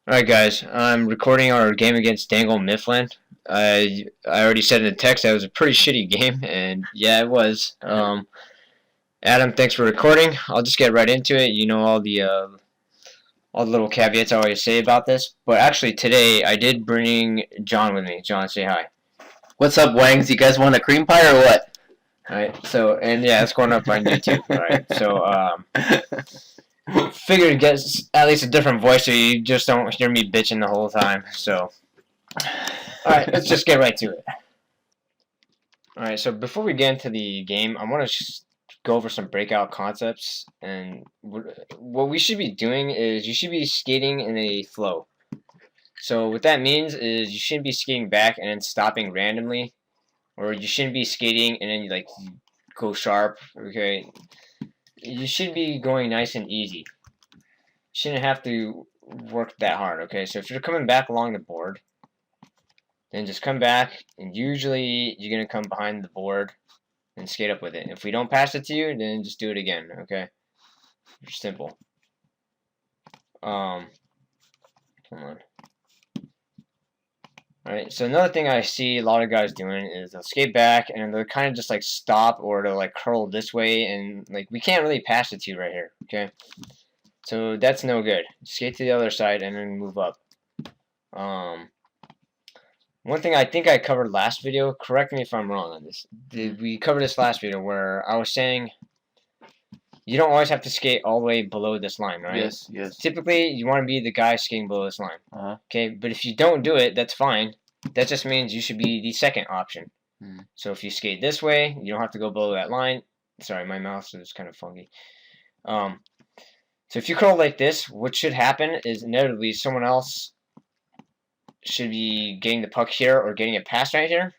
Alright guys, I'm recording our game against Dangle Mifflin. I already said in the text that it was a pretty shitty game, and yeah, it was. Adam, thanks for recording. I'll just get right into it. You know all the little caveats I always say about this. But actually today I did bring John with me. John, say hi. What's up, Wangs? You guys want a cream pie or what? Alright, so, and yeah, it's going up on YouTube. Alright, so, figured to get at least a different voice so you just don't hear me bitching the whole time. So, alright, let's just get right to it. Alright, so before we get into the game, I want to go over some breakout concepts. And what we should be doing is you should be skating in a flow. So what that means is you shouldn't be skating back and then stopping randomly, or you shouldn't be skating and then you go sharp. Okay, you should be going nice and easy. You shouldn't have to work that hard. Okay, so if you're coming back along the board, then just come back, and usually you're going to come behind the board and skate up with it. If we don't pass it to you, then just do it again, okay? Simple. Come on. Alright, so another thing I see a lot of guys doing is they'll skate back, and they'll kind of just, stop, or they'll, curl this way, and, we can't really pass it to you right here, okay? So that's no good. Skate to the other side, and then move up. One thing I think I covered last video, correct me if I'm wrong on this. We covered this last video where I was saying you don't always have to skate all the way below this line, right? Yes, yes. Typically, you want to be the guy skating below this line. Okay, but if you don't do it, that's fine. That just means you should be the second option. So if you skate this way, you don't have to go below that line. Sorry, my mouse is kind of funky. So if you curl like this, what should happen is inevitably someone else should be getting the puck here or getting it passed right here,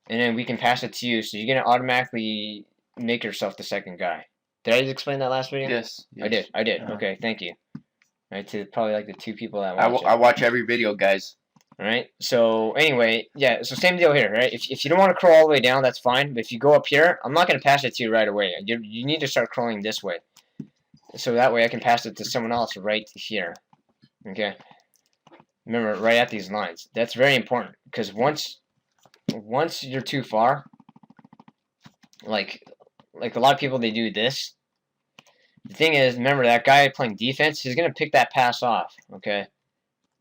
and then we can pass it to you, so you're going to automatically make yourself the second guy. Did I explain that last video? Yes. I did. Okay, thank you. Right, to probably the two people that watch I watch every video, guys. Alright, so anyway, yeah, so same deal here, right? If you don't want to crawl all the way down, that's fine, but if you go up here, I'm not going to pass it to you right away. You need to start crawling this way, so that way I can pass it to someone else right here. Okay? Remember, right at these lines. That's very important, because once you're too far, like a lot of people, they do this. The thing is, remember, that guy playing defense, he's going to pick that pass off, okay?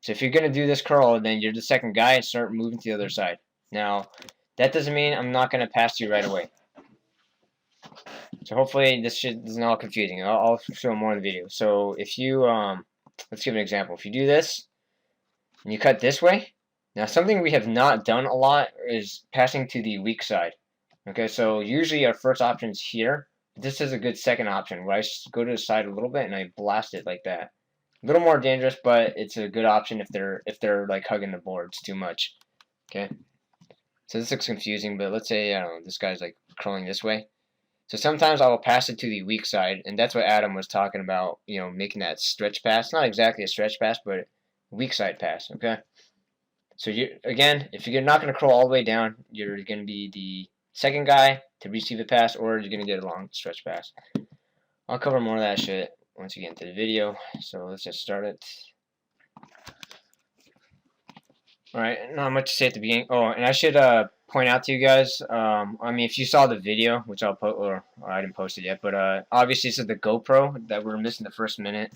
So if you're going to do this curl, then you're the second guy and start moving to the other side. Now, that doesn't mean I'm not going to pass to you right away. So hopefully this shit isn't all confusing. I'll show more in the video. So if you, let's give an example. If you do this, and you cut this way, now something we have not done a lot is passing to the weak side. Okay, so usually our first option is here. This is a good second option where I go to the side a little bit and I blast it like that. A little more dangerous, but it's a good option if they're hugging the boards too much. Okay, so this looks confusing, but let's say I don't know, this guy's crawling this way. So sometimes I will pass it to the weak side, and that's what Adam was talking about. You know, making that stretch pass. Not exactly a stretch pass, but weak side pass. Okay. So again, if you're not going to crawl all the way down, you're going to be the second guy to receive a pass, or you're going to get a long stretch pass. I'll cover more of that shit once we get into the video. So let's just start it. Alright, not much to say at the beginning. Oh, and I should point out to you guys, I mean, if you saw the video, which I'll post, or I didn't post it yet, but obviously this is the GoPro that we're missing the first minute.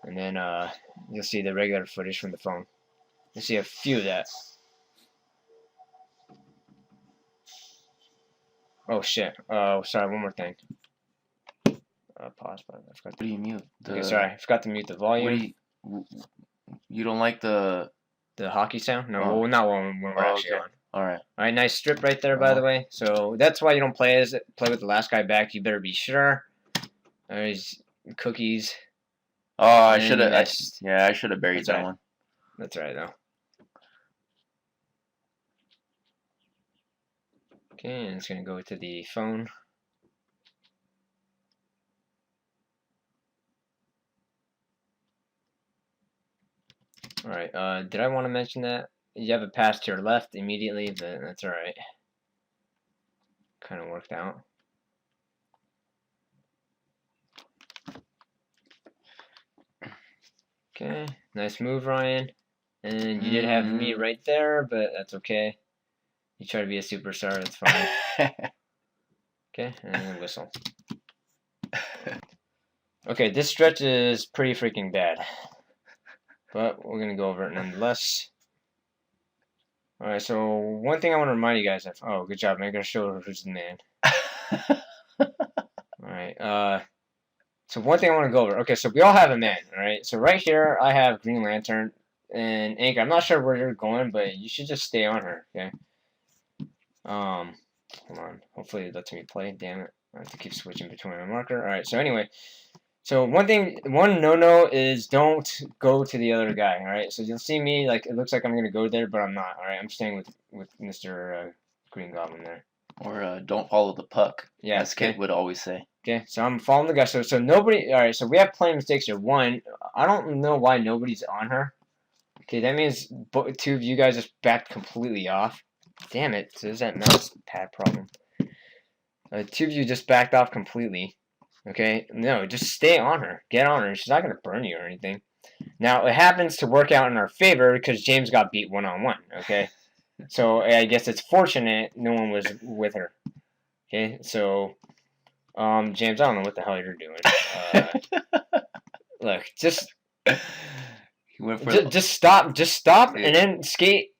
And then you'll see the regular footage from the phone. You'll see a few of that. Oh shit. Oh, sorry, one more thing. Pause button. I forgot. What do you mute? Okay, sorry, I forgot to mute the volume. You don't like the hockey sound? No, well, not when we're actually on. Alright. Alright, nice strip right there, by the way. So that's why you don't play with the last guy back. You better be sure. There's cookies. Oh, I should have. Yeah, I should have buried that one. That's right, though. Okay, and it's gonna go to the phone. Alright, did I want to mention that? You have a pass to your left immediately, but that's alright. Kind of worked out. Okay, nice move, Ryan. And you did have me right there, but that's okay. You try to be a superstar, that's fine. Okay, and whistle. Okay, this stretch is pretty freaking bad. But we're going to go over it nonetheless. Alright, so one thing I want to remind you guys of. Oh, good job, man. I gotta show who's the man. Alright, so one thing I want to go over. Okay, so we all have a man, alright? So right here, I have Green Lantern and Anchor. I'm not sure where you're going, but you should just stay on her, okay? Hold on. Hopefully it lets me play. Damn it. I have to keep switching between my marker. Alright, so anyway. So one no-no is don't go to the other guy, alright? So you'll see me, like, it looks like I'm going to go there, but I'm not, alright? I'm staying with Mr. Green Goblin there. Or don't follow the puck, yeah, as Kid would always say. Okay, so I'm following the guy. So nobody, alright, so we have plenty of mistakes here. One, I don't know why nobody's on her. Okay, that means two of you guys just backed completely off. Damn it, so there's that mouse pad problem. Two of you just backed off completely. Okay, no, just stay on her. Get on her. She's not going to burn you or anything. Now, it happens to work out in our favor because James got beat one-on-one, okay? So, I guess it's fortunate no one was with her. Okay, so, James, I don't know what the hell you're doing. Look, just stop, and then skate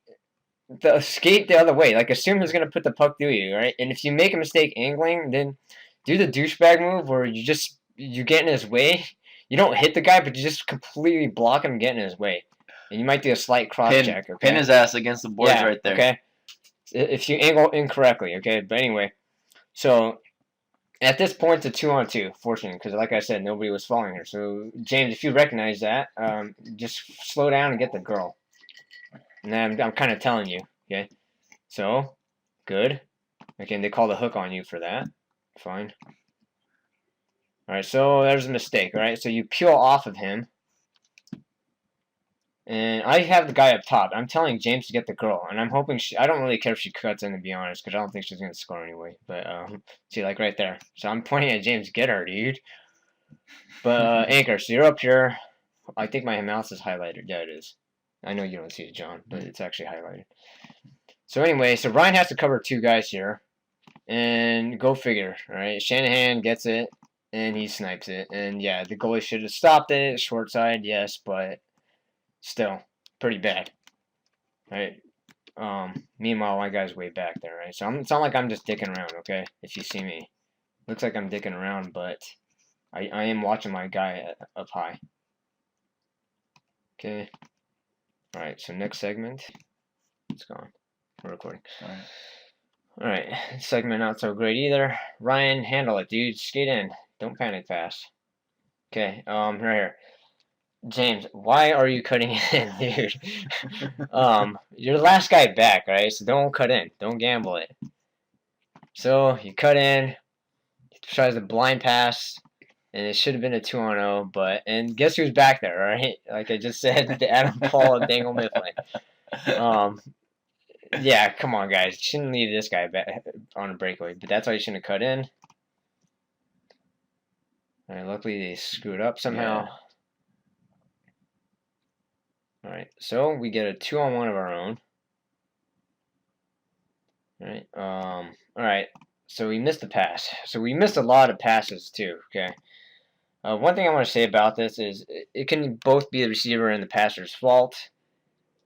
the other way. Like, assume he's going to put the puck through you, right? And if you make a mistake angling, then do the douchebag move where you get in his way. You don't hit the guy, but you just completely block him, get in his way. And you might do a slight cross check, okay? Pin his ass against the boards right there. Okay? If you angle incorrectly, okay? But anyway, so at this point, it's a 2-on-2, fortunately, because like I said, nobody was following her. So, James, if you recognize that, just slow down and get the girl. And I'm kind of telling you, okay? So, good. Okay, and they call the hook on you for that. Fine. Alright, so there's a mistake, alright? So you peel off of him. And I have the guy up top. I'm telling James to get the girl. And I'm hoping I don't really care if she cuts in, to be honest, because I don't think she's going to score anyway. But, see, like right there. So I'm pointing at James, get her, dude. But, Anchor, so you're up here. I think my mouse is highlighted. Yeah, it is. I know you don't see it, John, but it's actually highlighted. So anyway, so Ryan has to cover two guys here. And go figure, alright? Shanahan gets it, and he snipes it. And yeah, the goalie should have stopped it. Short side, yes, but still, pretty bad. Right? Meanwhile, my guy's way back there, right? So it's not like I'm just dicking around, okay? If you see me. Looks like I'm dicking around, but I am watching my guy up high. Okay. Alright, so next segment. It's gone. We're recording. Alright, segment not so great either. Ryan, handle it, dude. Skate in. Don't panic fast. Okay, right here. James, why are you cutting in, dude? You're the last guy back, right? So don't cut in. Don't gamble it. So, you cut in. He tries a blind pass. And it should have been a 2-on-0, and guess who's back there, right? Like I just said, the Adam Paul of Dangle Mifflin. Yeah, come on, guys. Shouldn't leave this guy back on a breakaway, but that's why you shouldn't have cut in. Alright, luckily they screwed up somehow. Yeah. Alright, so we get a 2-on-1 of our own. Alright, so we missed the pass. So we missed a lot of passes too, okay? One thing I want to say about this is it can both be the receiver and the passer's fault.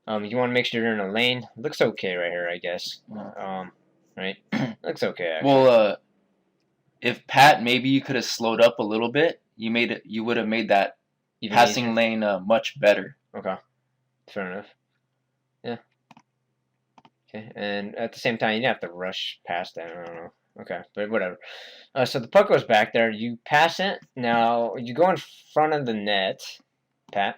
You want to make sure you're in a lane. Looks okay right here, I guess. Right? Looks okay, actually. Well, if Pat, maybe you could have slowed up a little bit. You would have made that passing lane much better. Okay. Fair enough. Yeah. Okay, and at the same time, you didn't have to rush past that. I don't know. Okay, but whatever. So the puck goes back there. You pass it. Now, you go in front of the net, Pat.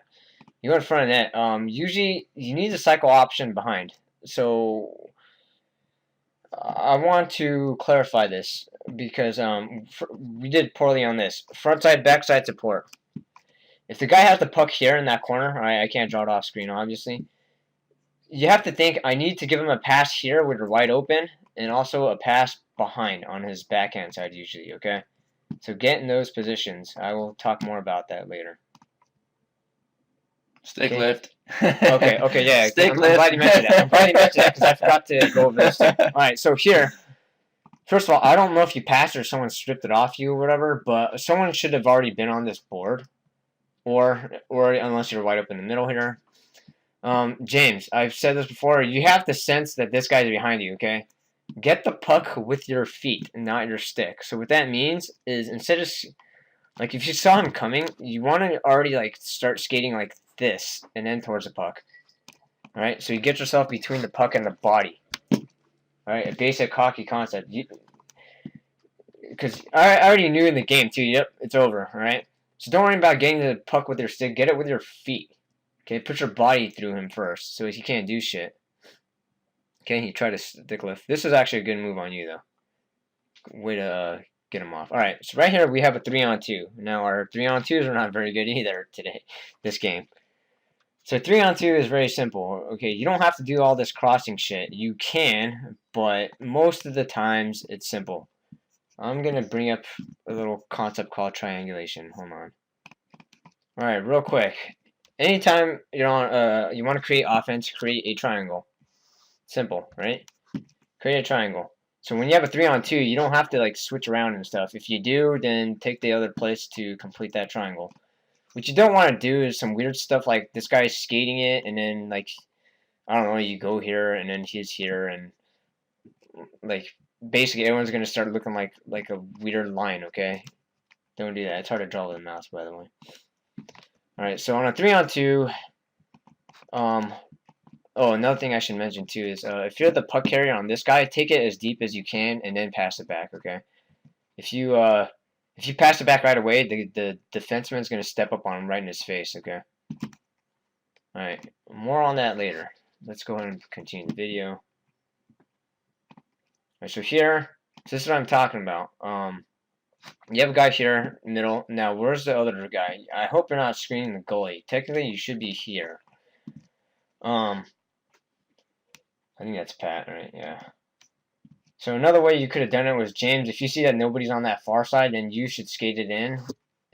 You go in front of the net. Usually, you need the cycle option behind. So, I want to clarify this because we did poorly on this. Front side, back side support. If the guy has the puck here in that corner, I can't draw it off screen, obviously. You have to think, I need to give him a pass here when we're wide open, and also a pass behind on his backhand side usually, okay? So get in those positions. I will talk more about that later. Stick Okay. lift. Okay, yeah. Stick I'm lift. glad you mentioned that. I'm glad you mentioned that because I forgot to go over this too. All right, so here, first of all, I don't know if you passed or someone stripped it off you or whatever, but someone should have already been on this board, or unless you're right up in the middle here. James, I've said this before. You have to sense that this guy's behind you. Okay, get the puck with your feet and not your stick. So what that means is instead of like if you saw him coming, you want to already like start skating like this and then towards the puck. All right, so you get yourself between the puck and the body. All right, a basic hockey concept. Because I already knew in the game too. Yep, it's over. All right, so don't worry about getting the puck with your stick. Get it with your feet. Okay, put your body through him first, so he can't do shit. Okay, he tried to stick lift. This is actually a good move on you though. Way to get him off. All right, so right here we have a 3-on-2. Now our 3-on-2s are not very good either today. This game. So 3-on-2 is very simple. Okay, you don't have to do all this crossing shit. You can, but most of the times it's simple. I'm gonna bring up a little concept called triangulation. Hold on. All right, real quick. Anytime you're on, you want to create offense, create a triangle. Simple, right? Create a triangle. So when you have a 3-on-2, you don't have to like switch around and stuff. If you do, then take the other place to complete that triangle. What you don't want to do is some weird stuff like this guy's skating it, and then like I don't know, you go here and then he's here, and like basically everyone's gonna start looking like a weird line. Okay, don't do that. It's hard to draw with a mouse, by the way. All right, so on a 3-on-2, oh, another thing I should mention too is if you're the puck carrier on this guy, take it as deep as you can and then pass it back. Okay, if you pass it back right away, the defenseman's gonna step up on him right in his face. Okay. All right, more on that later. Let's go ahead and continue the video. All right, so here, so this is what I'm talking about. You have a guy here, middle. Now, where's the other guy? I hope you're not screening the goalie. Technically, you should be here. I think that's Pat, right? Yeah. So another way you could have done it was James. If you see that nobody's on that far side, then you should skate it in,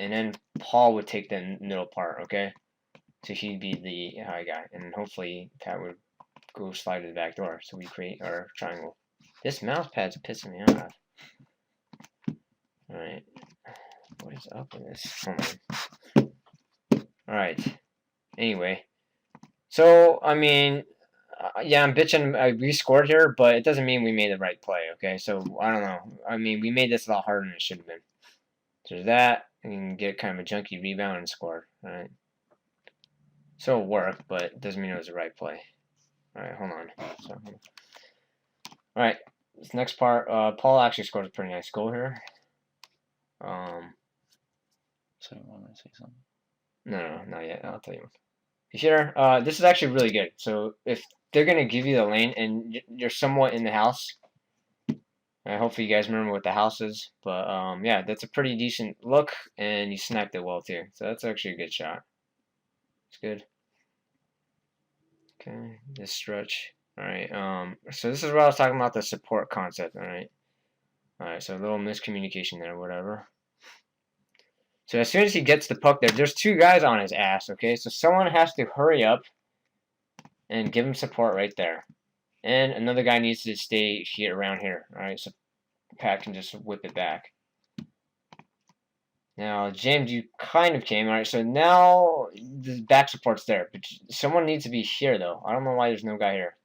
and then Paul would take the middle part. Okay. So he'd be the high guy, and hopefully Pat would go slide to the back door. So we create our triangle. This mouse pad's pissing me off. Alright. What is up with this? Hold on. Alright. Anyway. So, I mean, yeah, I'm bitching we scored here, but it doesn't mean we made the right play, okay? So, I don't know. I mean, we made this a lot harder than it should have been. So there's that. And you can get kind of a junky rebound and score. Alright. So it worked, but it doesn't mean it was the right play. Alright, hold on. Alright, this next part, Paul actually scored a pretty nice goal here. So you want to say something? No, not yet. I'll tell you. Here, this is actually really good. So if they're gonna give you the lane and you're somewhat in the house, hopefully you guys remember what the house is. But yeah, that's a pretty decent look, and you sniped it well too. So that's actually a good shot. It's good. Okay, this stretch. Alright, so this is what I was talking about, the support concept, alright? Alright, so a little miscommunication there, whatever. So as soon as he gets the puck there's two guys on his ass, okay? So someone has to hurry up and give him support right there. And another guy needs to stay here around here, alright? So Pat can just whip it back. Now, James, you kind of came, alright? So now the back support's there, but someone needs to be here, though. I don't know why there's no guy here.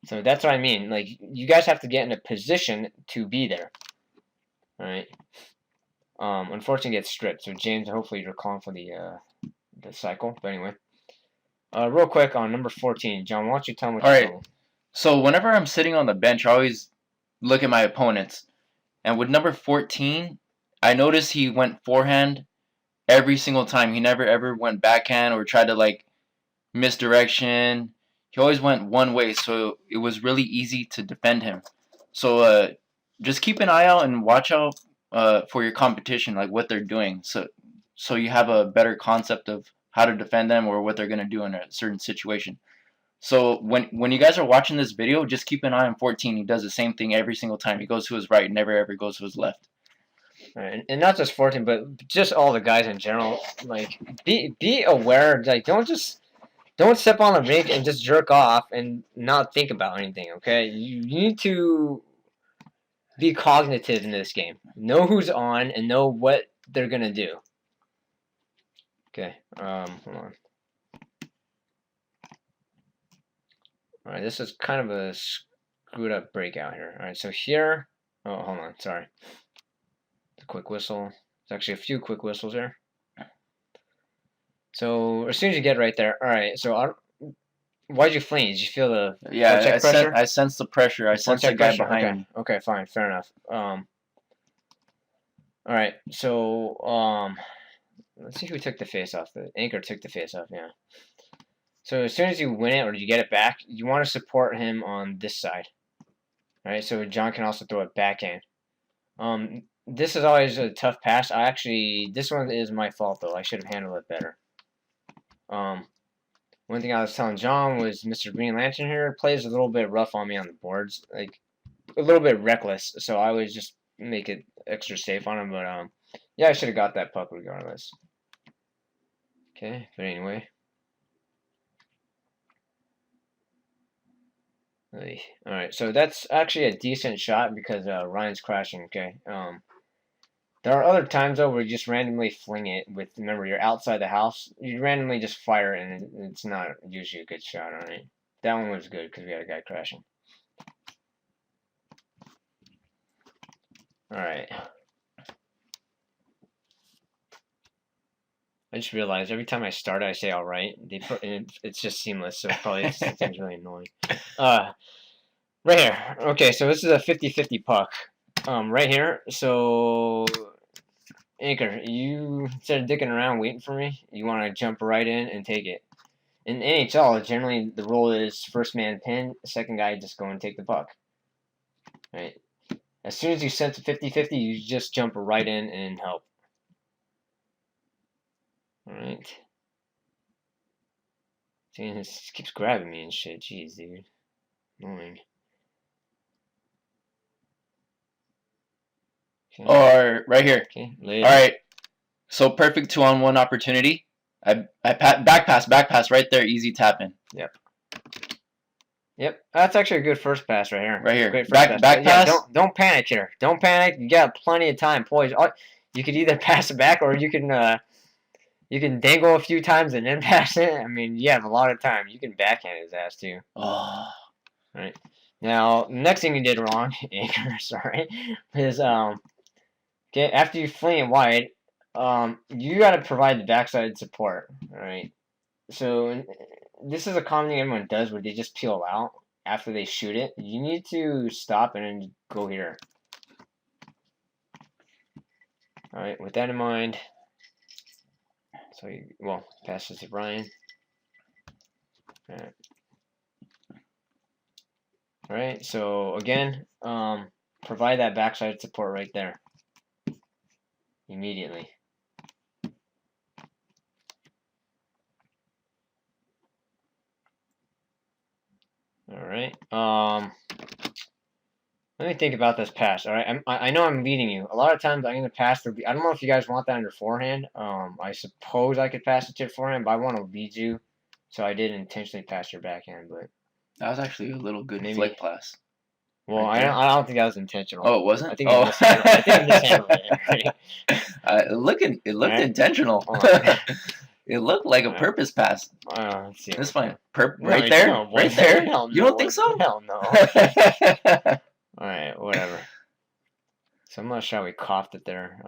So that's what I mean. Like, you guys have to get in a position to be there. Alright. Unfortunately, gets stripped. So James, hopefully you're calling for the cycle. But anyway, real quick on number 14, John, why don't you tell me what you're doing? So whenever I'm sitting on the bench, I always look at my opponents. And with number 14, I noticed he went forehand every single time. He never ever went backhand or tried to like misdirection. He always went one way, so it was really easy to defend him. So just keep an eye out and watch out for your competition, like what they're doing, so you have a better concept of how to defend them or what they're gonna do in a certain situation. So when you guys are watching this video, just keep an eye on 14. He does the same thing every single time. He goes to his right, never ever goes to his left. Right, and not just 14, but just all the guys in general. Like, be aware. Like, don't step on the rink and just jerk off and not think about anything. Okay, you need to be cognitive in this game. Know who's on and know what they're gonna do. Okay, hold on. All right, this is kind of a screwed up breakout here. All right, so here. Oh, hold on. Sorry. The quick whistle. There's actually a few quick whistles there. So as soon as you get right there, all right. So why'd you flee? Did you feel the Yeah, pressure? I sense the pressure. I sense the guy behind okay. me. Okay, fine, fair enough. All right. So let's see who took the face off. The anchor took the face off. Yeah. So as soon as you win it or you get it back, you want to support him on this side. All right. So John can also throw it backhand. This is always a tough pass. This one is my fault though. I should have handled it better. One thing I was telling John was Mr. Green Lantern here plays a little bit rough on me on the boards, like a little bit reckless. So I always just make it extra safe on him. But yeah, I should have got that puck regardless. Okay, but anyway. All right, so that's actually a decent shot because Ryan's crashing. Okay. There are other times though where you just randomly fling it with. Remember, you're outside the house. You randomly just fire it, and it's not usually a good shot. All right. That one was good because we had a guy crashing. All right. I just realized every time I start, I say "all right." It's just seamless, so probably it seems really annoying. Right here. Okay, so this is a 50-50 puck. Right here. So Anchor, you instead of dicking around waiting for me, you want to jump right in and take it. In NHL, generally the rule is first man pin, second guy just go and take the puck. Right. As soon as you sense a 50-50, you just jump right in and help. All right. See, this keeps grabbing me and shit. Jeez, dude. Annoying. Okay. Or right here. Okay. Later. All right. So perfect 2-on-1 opportunity. Back pass right there. Easy tap in. Yep. Yep. That's actually a good first pass right here. Right here. Great first pass. Back pass. Yeah, don't panic here. Don't panic. You got plenty of time, boys. You could either pass it back or you can dangle a few times and then pass it. I mean, you have a lot of time. You can backhand his ass too. Oh. Right. Now, next thing you did wrong, Anchor, sorry, is okay, after you fling it wide, you got to provide the backside support. All right. So this is a common thing everyone does where they just peel out after they shoot it. You need to stop and then go here. All right. With that in mind, so pass this to Brian. All right. All right. So again, provide that backside support right there. Immediately. All right. Let me think about this pass. All right. I know I'm leading you. A lot of times I'm gonna pass I don't know if you guys want that on your forehand. I suppose I could pass it to your forehand, but I want to lead you, so I did intentionally pass your backhand. But that was actually a little good maybe, flick pass. Well, right I don't think that was intentional. Oh, it wasn't? I think I mishandled it. It looked intentional. It looked like a purpose pass. Let's see. It's fine. Right there? Right there? No, you don't think so? Hell no. Alright, whatever. So I'm not sure how we coughed it there.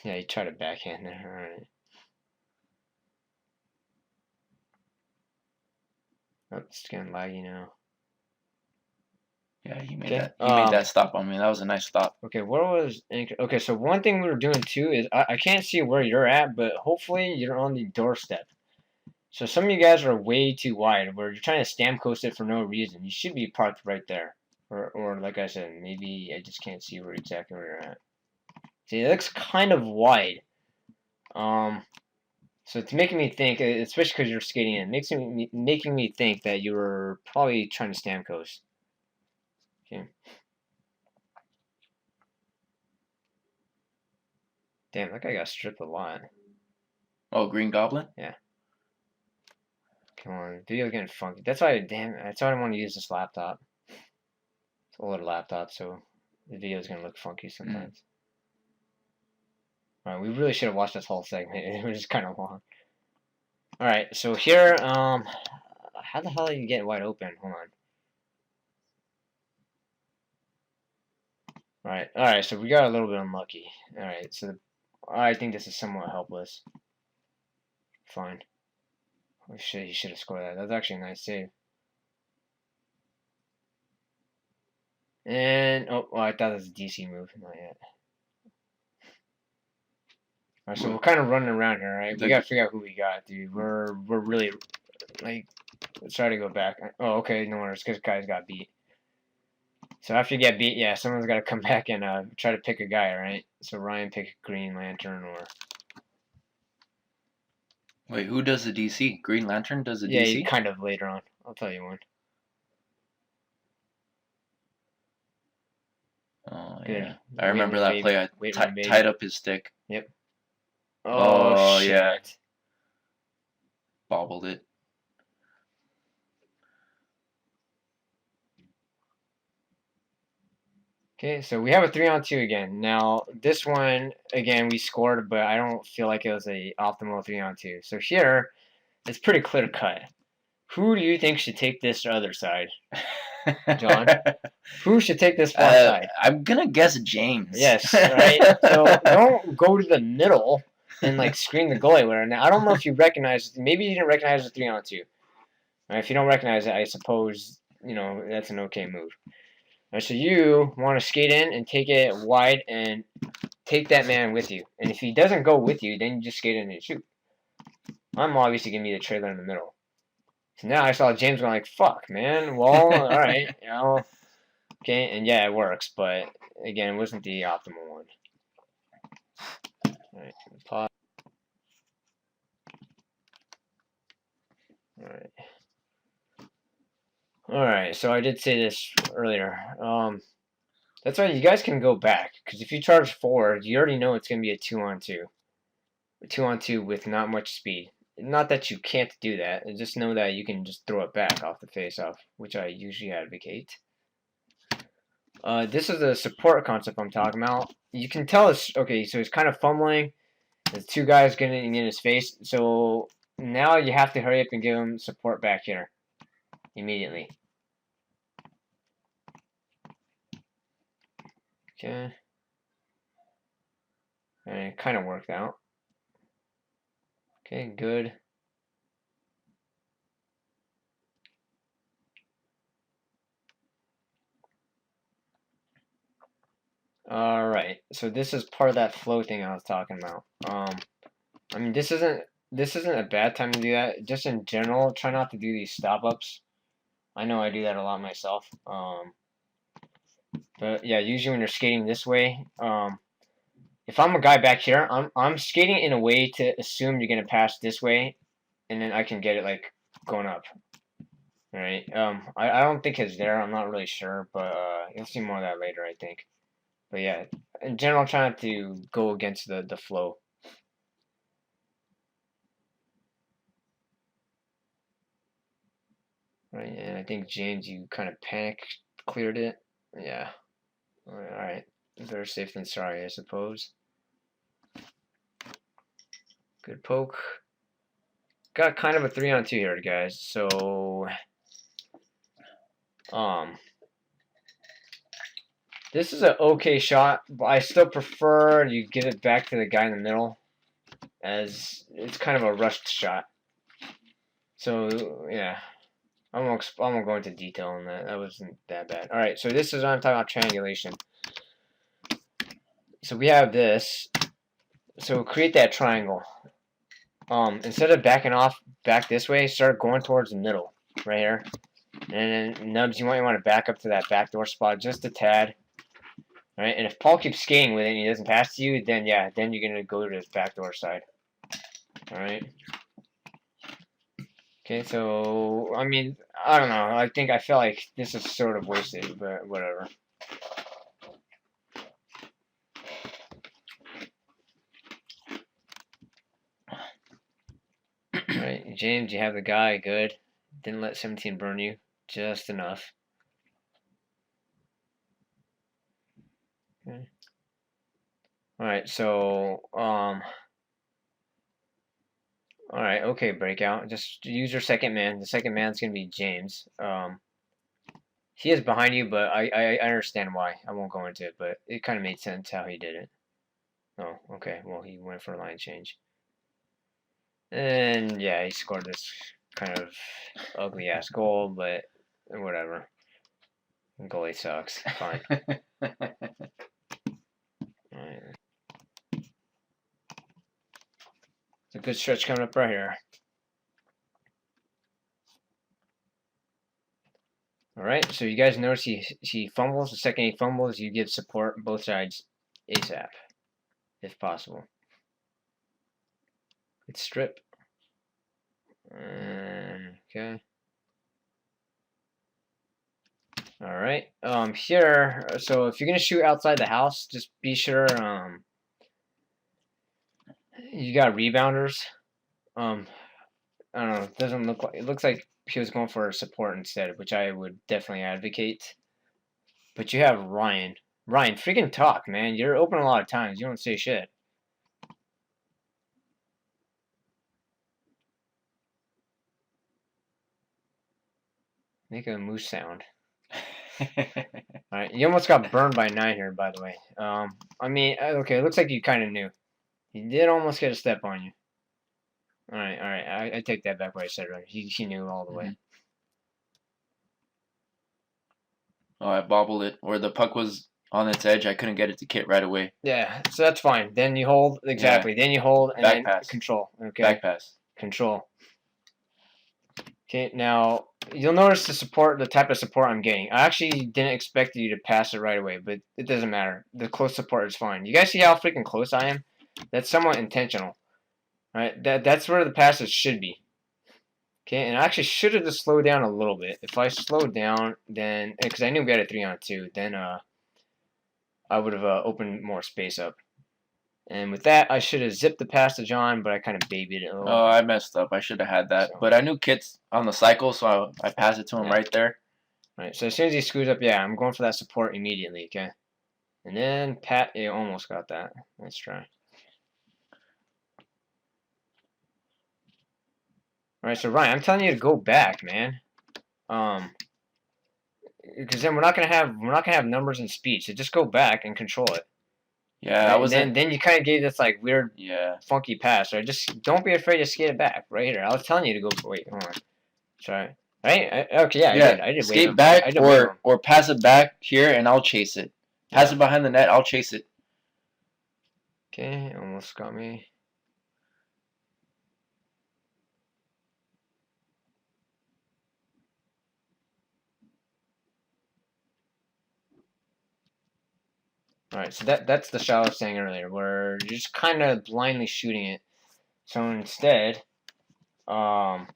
Yeah, you tried to backhand there. Alright. Oh, it's getting laggy now. Yeah, he made that stop on me. That was a nice stop. Okay, where was Anchor? Okay, so one thing we were doing too is I can't see where you're at, but hopefully you're on the doorstep. So some of you guys are way too wide, where you're trying to stamp coast it for no reason. You should be parked right there, or like I said, maybe I just can't see exactly where you're at. See, it looks kind of wide. So it's making me think, especially because you're skating in, making me think that you were probably trying to stamp coast. Okay. Damn, that guy got stripped a lot. Oh, Green Goblin? Come on, video's getting funky. That's why, damn, that's why I don't want to use this laptop. It's an older laptop, so the video's gonna look funky sometimes. Alright, we really should have watched this whole segment. It was kind of long. Alright, so here, how the hell are you getting wide open? Hold on. Alright, so we got a little bit unlucky. Alright, so I think this is somewhat helpless. Fine. Oh shit, he should have scored that. That's actually a nice save. And, oh, well, I thought that was a DC move. Not yet. Alright, so we're kind of running around here, right? We gotta figure out who we got, dude. We're really, like, let's try to go back. Oh, okay, no worries, because guys got beat. So after you get beat, yeah, someone's got to come back and try to pick a guy, right? So Ryan pick Green Lantern or... Wait, who does the DC? Green Lantern does the Yeah, DC? kind of later on. I'll tell you one. Oh, Good. yeah. I remember that play. I baby. tied up his stick. Yep. Oh, shit. yeah. Bobbled it. Okay, so we have a 3-on-2 again. Now, this one, again, we scored, but I don't feel like it was a optimal 3-on-2. So here, it's pretty clear cut. Who do you think should take this other side? John? Who should take this far side? I'm gonna guess James. Yes, right? So don't go to the middle and like screen the goalie with it. Now I don't know if you recognize, maybe you didn't recognize the 3-on-2. Right? If you don't recognize it, I suppose, you know, that's an okay move. Right, so you want to skate in and take it wide and take that man with you. And if he doesn't go with you, then you just skate in and shoot. I'm obviously gonna be the trailer in the middle. So now I saw James going like, fuck, man. Well, alright, you know. Okay, and yeah, it works, but again, it wasn't the optimal one. Alright, pause. Alright. Alright, so I did say this earlier. That's why you guys can go back, because if you charge forward, you already know it's going to be a 2-on-2. A 2-on-2 with not much speed. Not that you can't do that, just know that you can just throw it back off the face-off, which I usually advocate. This is the support concept I'm talking about. You can tell it's, okay, so he's kind of fumbling. There's two guys getting in his face, so now you have to hurry up and give him support back here. Immediately. Okay. And it kind of worked out. Okay, good. Alright, so this is part of that flow thing I was talking about. I mean, this isn't a bad time to do that. Just in general, try not to do these stop-ups. I know I do that a lot myself. But yeah, usually when you're skating this way, if I'm a guy back here, I'm skating in a way to assume you're gonna pass this way, and then I can get it like going up. All right. I don't think it's there. I'm not really sure, but you'll see more of that later, I think. But yeah, in general, try not to go against the flow. Right, and I think James, you kind of panic cleared it. Yeah. All right. Better safe than sorry, I suppose. Good poke. Got kind of a 3-on-2 here, guys. So, this is an okay shot, but I still prefer you give it back to the guy in the middle, as it's kind of a rushed shot. So, yeah. I won't go into detail on that. That wasn't that bad. All right, so this is what I'm talking about, triangulation. So we have this. So create that triangle. Instead of backing off back this way, start going towards the middle, right here. And then Nubs, you might want to back up to that backdoor spot just a tad. All right, and if Paul keeps skating with it and he doesn't pass to you, then yeah, then you're gonna go to his backdoor side. All right. Okay, so I mean, I don't know. I feel like this is sort of wasted, but whatever. Right, James, you have the guy. Good. Didn't let 17 burn you. Just enough. Okay. All right, so all right, okay, breakout. Just use your second man. The second man's gonna be James. He is behind you, but I understand why. I won't go into it, but it kind of made sense how he did it. Oh, okay. Well, he went for a line change, and yeah, he scored this kind of ugly ass goal, but whatever. Goalie sucks. Fine. All right. It's a good stretch coming up right here. All right, so you guys notice he fumbles. The second he fumbles, you give support both sides ASAP, if possible. Good strip. Okay. All right. Here. So if you're gonna shoot outside the house, just be sure you got rebounders. I don't know. It doesn't look like it looks like he was going for support instead, which I would definitely advocate. But you have Ryan. Ryan, freaking talk, man. You're open a lot of times. You don't say shit. Make a moose sound. Alright, you almost got burned by 9 here, by the way. I mean, okay, it looks like you kind of knew. He did almost get a step on you. Alright, I take that back what I said, right? He knew all the way. Oh, I bobbled it. Or the puck was on its edge. I couldn't get it to Kit right away. Yeah, so that's fine. Then you hold, exactly. Yeah. Then you hold, and Back then pass. control. Okay. Back pass. Control. Okay, now you'll notice the type of support I'm getting. I actually didn't expect you to pass it right away, but it doesn't matter. The close support is fine. You guys see how freaking close I am? That's somewhat intentional. Right? That's where the passes should be. Okay, and I actually should have just slowed down a little bit. If I slowed down, then because I knew we had a 3-on-2, then I would have opened more space up. And with that, I should have zipped the pass to John, but I kind of babied it a little. Oh, I messed up. I should have had that. So. But I knew Kit's on the cycle, so I passed it to him right there. Right, so as soon as he screws up, yeah, I'm going for that support immediately, okay? And then Pat, you almost got that. Let's try. Alright, so Ryan, I'm telling you to go back, man. Because then we're not gonna have numbers and speed, so just go back and control it. Yeah, right? Then you kind of gave this like weird, funky pass. Right? Just don't be afraid to skate it back. Right here, I was telling you to go. Wait, hold on. Sorry. Right? Okay, yeah, I did. Skate back or pass it back here, and I'll chase it. Pass it behind the net. I'll chase it. Okay, almost got me. Alright, so that's the shot I was saying earlier, where you're just kind of blindly shooting it. So instead, you want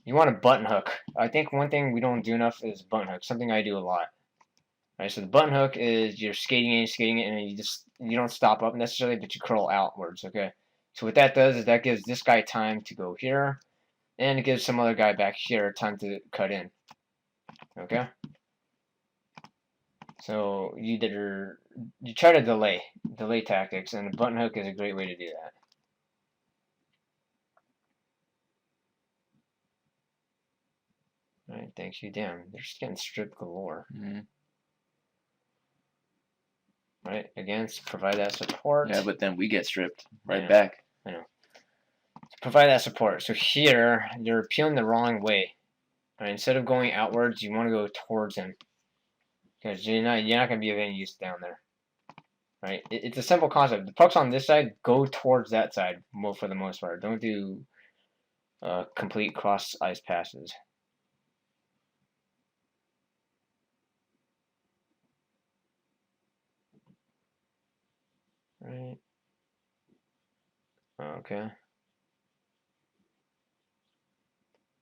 a button hook. I think one thing we don't do enough is button hook, something I do a lot. Right, so the button hook is you're skating it, and you don't stop up necessarily, but you curl outwards, okay? So what that does is that gives this guy time to go here, and it gives some other guy back here time to cut in. Okay? So you try to delay tactics, and the button hook is a great way to do that. Alright, thank you. Damn, they're just getting stripped galore. Right, again, provide that support. Yeah, but then we get stripped right back. I know. Provide that support. So here, you're peeling the wrong way. Right, instead of going outwards, you want to go towards him. Because you're not going to be of any use down there. Right? It's a simple concept. The puck's on this side, go towards that side for the most part. Don't do complete cross-ice passes. Right. Okay.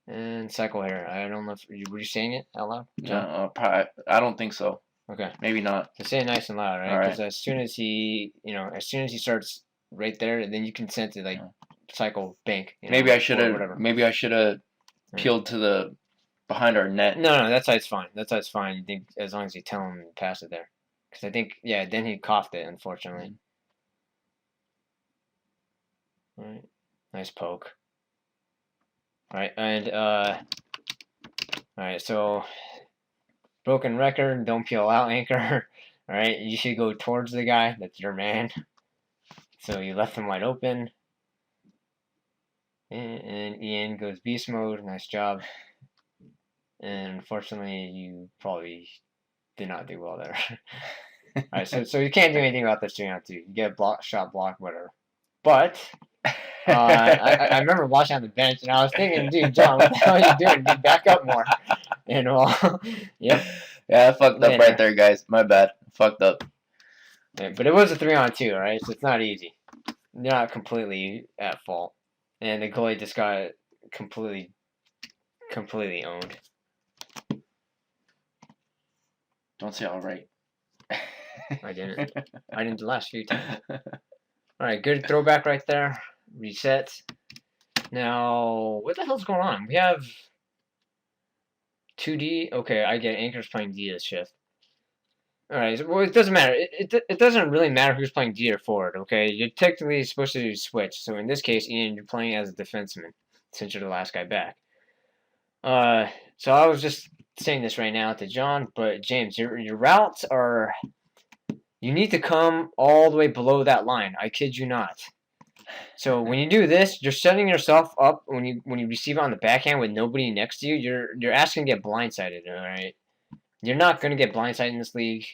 And cycle here. I don't know if were you saying it out loud? No, I don't think so. Okay. Maybe not. So say it nice and loud, right? Because as soon as he starts right there, then you can sense it. Like cycle bank. You know, Maybe I or should have. whatever. Maybe I should have peeled to the behind our net. No, that side's fine. That side's fine. You think as long as you tell him to pass it there, because I think then he coughed it unfortunately. All right, nice poke. All right, and all right, so broken record. Don't peel out anchor. All right, you should go towards the guy. That's your man. So you left him wide open. And Ian goes beast mode. Nice job. And unfortunately, you probably did not do well there. Alright, so you can't do anything about this 3-on-2. You get a shot block, whatever. But I remember watching on the bench, and I was thinking, dude, John, what the hell are you doing? Dude, back up more. And well, yep. Yeah, I fucked up right there, guys. My bad. Fucked up. Yeah, but it was a 3-on-2, right? So it's not easy. You're not completely at fault. And the goalie just got completely owned. Don't say all right. I didn't. I didn't the last few times. Alright, good throwback right there. Reset. Now, what the hell's going on? We have 2D. Okay, I get Anchor's playing D this shift. Alright, well, it doesn't matter. It doesn't really matter who's playing D or forward, okay? You're technically supposed to switch. So in this case, Ian, you're playing as a defenseman since you're the last guy back. So I was just saying this right now to John, but James, your routes are... You need to come all the way below that line. I kid you not. So when you do this, you're setting yourself up when you receive it on the backhand with nobody next to you. You're asking to get blindsided, all right? You're not going to get blindsided in this league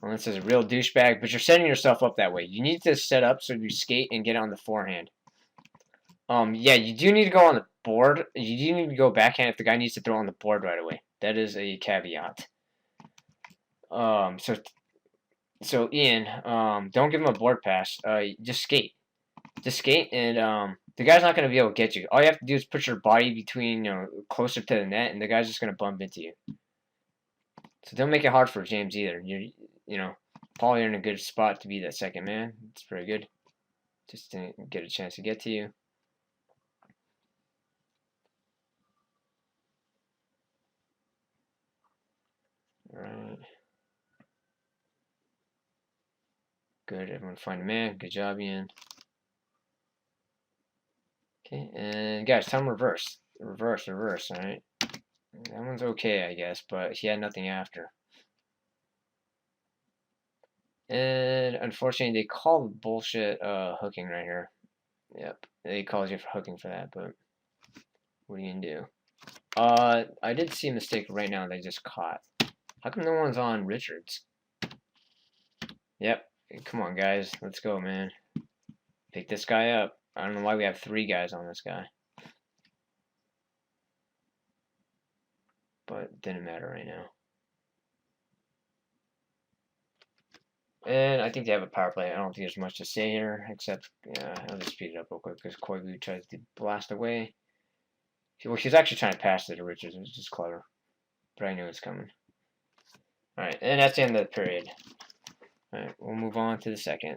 unless there's a real douchebag, but you're setting yourself up that way. You need to set up so you skate and get on the forehand. Yeah, you do need to go on the board. You do need to go backhand if the guy needs to throw on the board right away. That is a caveat. So Ian, don't give him a board pass. Just skate. Just skate, and the guy's not going to be able to get you. All you have to do is put your body between, closer to the net, and the guy's just going to bump into you. So don't make it hard for James either. Paul, you're in a good spot to be that second man. It's pretty good. Just didn't get a chance to get to you. All right. Good. Everyone find a man. Good job, Ian. Okay, and guys, time reverse. Reverse, all right? That one's okay, I guess, but he had nothing after. And unfortunately, they call bullshit hooking right here. Yep, they called you for hooking for that, but what are you gonna do? I did see a mistake right now they just caught. How come no one's on Richards? Yep, come on, guys, let's go, man. Pick this guy up. I don't know why we have 3 guys on this guy. But it didn't matter right now. And I think they have a power play. I don't think there's much to say here, except, I'll just speed it up real quick because Koivu tries to blast away. Well, he's actually trying to pass it to Richards, which is clever. But I knew it was coming. Alright, and that's the end of the period. Alright, we'll move on to the second.